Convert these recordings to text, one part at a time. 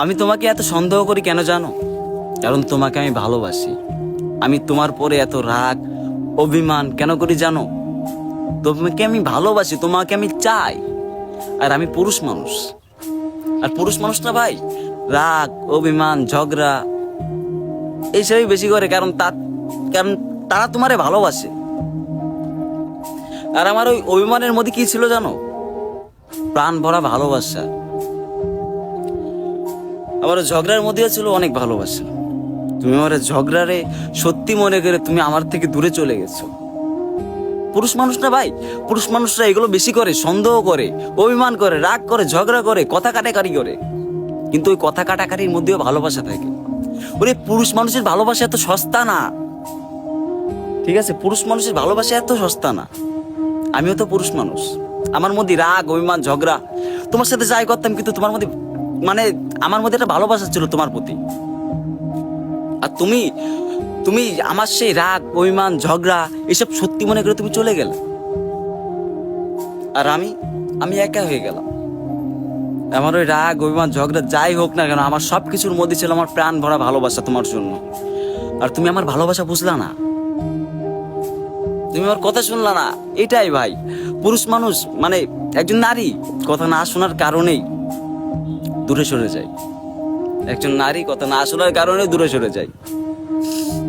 আমি তোমাকে এত সন্দেহ করি কেন জানো? কারণ তোমাকে আমি ভালোবাসি। আমি তোমার পরে এত রাগ অভিমান কেন করি জানো? তোমাকে আমি ভালোবাসি, তোমাকে আমি চাই। আর আমি পুরুষ মানুষ, আর পুরুষ মানুষরা ভাই রাগ অভিমান ঝগড়া এইসবই বেশি করে, কারণ তারা তোমারে ভালোবাসে। আর আমার ওই অভিমানের মধ্যে কি ছিল জানো? প্রাণ ভরা ভালোবাসা। আবার ঝগড়ার মধ্যেও ছিল অনেক ভালোবাসা। তুমি আমার ঝগড়ারে সত্যি মনে করে তুমি আমার থেকে দূরে চলে গেছো। পুরুষ মানুষরা ভাই, পুরুষ মানুষরা এগুলো বেশি করে, সন্দেহ করে, অভিমান করে, রাগ করে, ঝগড়া করে, কথা কাটাকাটি করে। কিন্তু ওই কথা কাটাকাটির মধ্যেও ভালোবাসা থাকে। ওরে পুরুষ মানুষের ভালোবাসা এত সস্তা না, ঠিক আছে? পুরুষ মানুষের ভালোবাসা এত সস্তা না। আমিও তো পুরুষ মানুষ, আমার মধ্যে রাগ অভিমান ঝগড়া তোমার সাথে যাই করতাম, কিন্তু তোমার মধ্যে মানে আমার মধ্যে একটা ভালোবাসা ছিল তোমার প্রতি। আর তুমি তুমি আমার সেই রাগ অভিমান ঝগড়া এসব সত্যি মনে করে তুমি চলে গেলে। আর আমি একা হয়ে গেলাম। আমার ওই রাগ অভিমান ঝগড়া যাই হোক না কেন, আমার সব কিছুর মধ্যে ছিল আমার প্রাণ ভরা ভালোবাসা তোমার জন্য। আর তুমি আমার ভালোবাসা বুঝলা না, তুমি আমার কথা শুনলা না। এটাই ভাই পুরুষ মানুষ, মানে একজন নারী কথা না শোনার কারণেই দূরে সরে যায়। একজন নারী কথা না শোনার কারণে দূরে সরে যায়।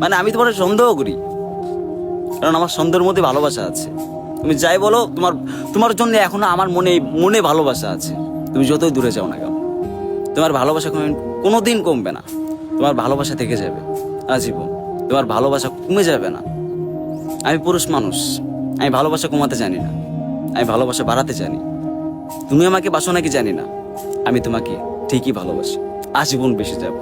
মানে আমি তোমার সন্দেহ করি, কারণ আমার সন্দেহের মধ্যে ভালোবাসা আছে। তুমি যাই বলো, তোমার জন্য এখনো আমার মনে মনে ভালোবাসা আছে। তুমি যতই দূরে যাও না কেন, তোমার ভালোবাসা কোনোদিন কমবে না। তোমার ভালোবাসা থেকে যাবে আজীবন, তোমার ভালোবাসা কমে যাবে না। আমি পুরুষ মানুষ, আমি ভালোবাসা কমাতে জানি না, আমি ভালোবাসা বাড়াতে জানি। তুমি আমাকে বাসো নাকি জানি না, আমি তোমাকে ঠিকই ভালোবাসি, আজীবন বেঁচে যাবো।